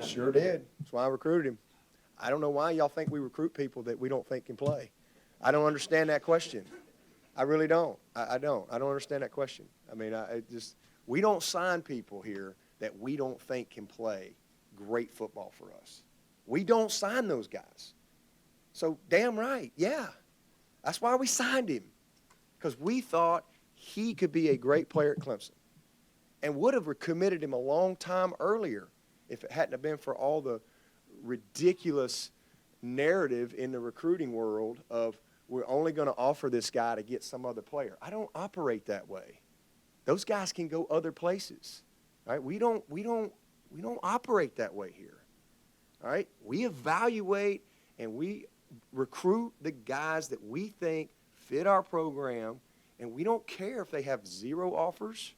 Sure did. That's why I recruited him. I don't know why y'all think we recruit people that we don't think can play. I don't understand that question. I really don't. I don't understand that question. I mean, we don't sign people here that we don't think can play great football for us. We don't sign those guys. So damn right, yeah. That's why we signed him, because we thought he could be a great player at Clemson and would have committed him a long time earlier if it hadn't have been for all the ridiculous narrative in the recruiting world of we're only going to offer this guy to get some other player. I don't operate that way. Those guys can go other places. Right? We don't operate that way here. All right? We evaluate and we recruit the guys that we think fit our program, and we don't care if they have 0 offers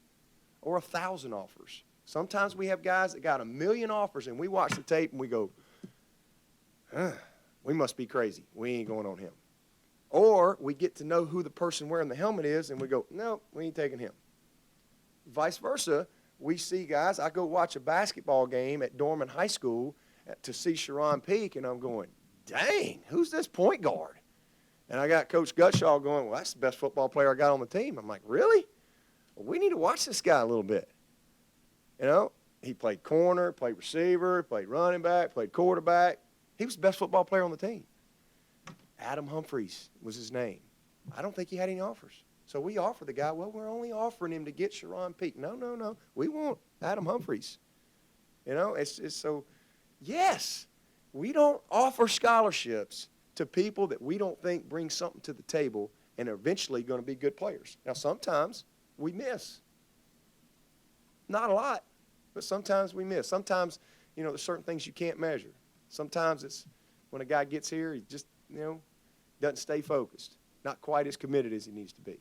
or 1,000 offers. Sometimes we have guys that got 1,000,000 offers, and we watch the tape and we go, we must be crazy. We ain't going on him. Or we get to know who the person wearing the helmet is, and we go, no, we ain't taking him. Vice versa, we see guys. I go watch a basketball game at Dorman High School to see Sharon Peak, and I'm going, dang, who's this point guard? And I got Coach Gutshaw going, well, that's the best football player I got on the team. I'm like, really? Well, we need to watch this guy a little bit. You know, he played corner, played receiver, played running back, played quarterback. He was the best football player on the team. Adam Humphreys was his name. I don't think he had any offers. So we offered the guy, well, we're only offering him to get Sharon Peak. No. We want Adam Humphreys. You know, it's so, yes, we don't offer scholarships to people that we don't think bring something to the table and are eventually going to be good players. Now, sometimes we miss. Not a lot, but sometimes we miss. Sometimes, you know, there's certain things you can't measure. Sometimes it's when a guy gets here, he just, you know, doesn't stay focused, not quite as committed as he needs to be.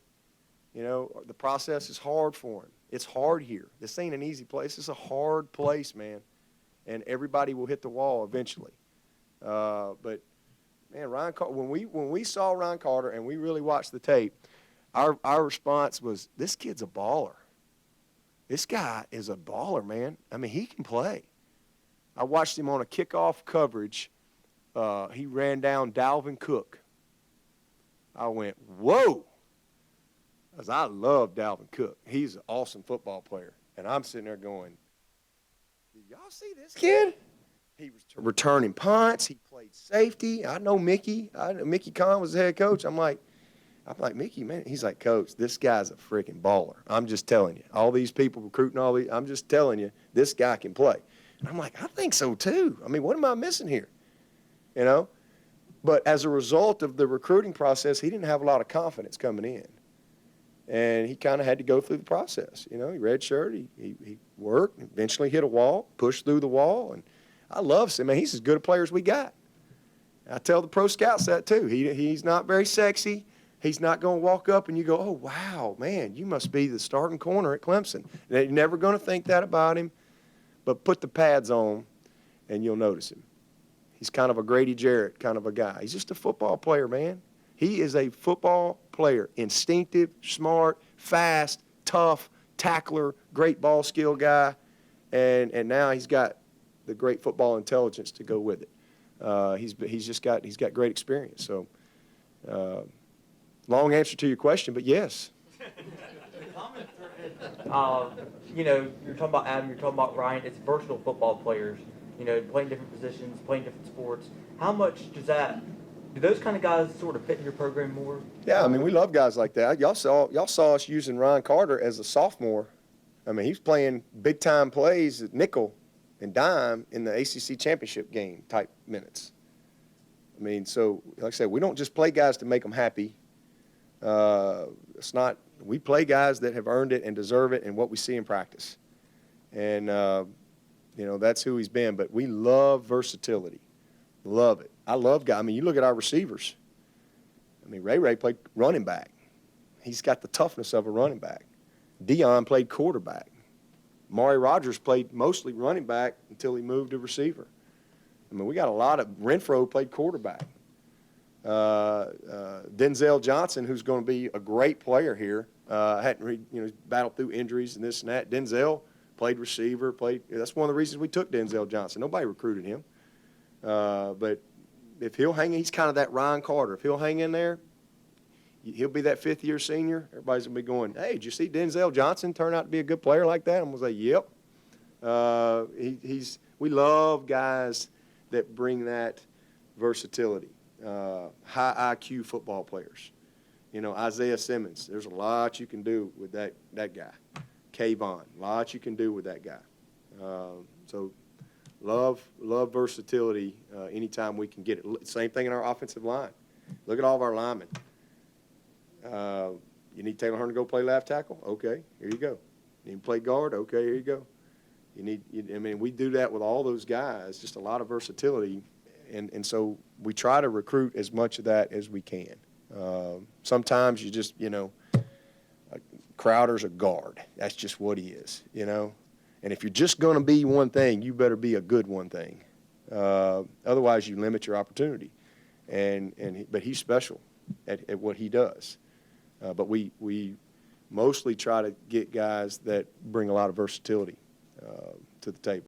You know, the process is hard for him. It's hard here. This ain't an easy place. It's a hard place, man, and everybody will hit the wall eventually. But, man, when we saw Ryan Carter and we really watched the tape, our response was, this kid's a baller. This guy is a baller, man. I mean, he can play. I watched him on a kickoff coverage. He ran down Dalvin Cook. I went, whoa. Because I love Dalvin Cook. He's an awesome football player. And I'm sitting there going, did y'all see this kid? He was returning punts. He played safety. I know Mickey. Mickey Kahn was the head coach. I'm like, Mickey, man. He's like, Coach, this guy's a freaking baller. I'm just telling you. All these people recruiting all these, I'm just telling you, this guy can play. And I'm like, I think so too. I mean, what am I missing here? You know? But as a result of the recruiting process, he didn't have a lot of confidence coming in. And he kind of had to go through the process. You know, he redshirted, he worked, eventually hit a wall, pushed through the wall. And I love him. Man, he's as good a player as we got. I tell the pro scouts that too. He's not very sexy. He's not going to walk up and you go, oh, wow, man, you must be the starting corner at Clemson. You're never going to think that about him. But put the pads on and you'll notice him. He's kind of a Grady Jarrett kind of a guy. He's just a football player, man. He is a football player, instinctive, smart, fast, tough, tackler, great ball skill guy, and now he's got the great football intelligence to go with it. He's got great experience. So, long answer to your question, but yes. You know, you're talking about Adam, you're talking about Ryan. It's versatile football players. You know, playing different positions, playing different sports. How much do those kind of guys sort of fit in your program more? Yeah, I mean, we love guys like that. Y'all saw us using Ryan Carter as a sophomore. I mean, he's playing big-time plays at nickel and dime in the ACC championship game type minutes. I mean, so, like I said, we don't just play guys to make them happy. We play guys that have earned it and deserve it and what we see in practice. And, you know, that's who he's been. But we love versatility. Love it. I love guys. I mean, you look at our receivers. I mean, Ray played running back. He's got the toughness of a running back. Dion played quarterback. Maury Rogers played mostly running back until he moved to receiver. I mean, we got a lot of – Renfro played quarterback. Denzel Johnson, who's going to be a great player here, battled through injuries and this and that. Denzel played receiver, that's one of the reasons we took Denzel Johnson. Nobody recruited him. But if he'll hang, he's kind of that Ryan Carter. If he'll hang in there, he'll be that fifth-year senior. Everybody's going to be going, hey, did you see Denzel Johnson turn out to be a good player like that? I'm going to say, yep. We love guys that bring that versatility, high IQ football players. You know, Isaiah Simmons, there's a lot you can do with that guy. Kayvon, a lot you can do with that guy. So love versatility anytime we can get it. Same thing in our offensive line. Look at all of our linemen. You need Taylor Hearn to go play left tackle? Okay, here you go. You need to play guard? Okay, here you go. We do that with all those guys, just a lot of versatility. And so we try to recruit as much of that as we can. Sometimes you just, Crowder's a guard. That's just what he is, And if you're just going to be one thing, you better be a good one thing. Otherwise, you limit your opportunity. But he's special at what he does. But we mostly try to get guys that bring a lot of versatility to the table.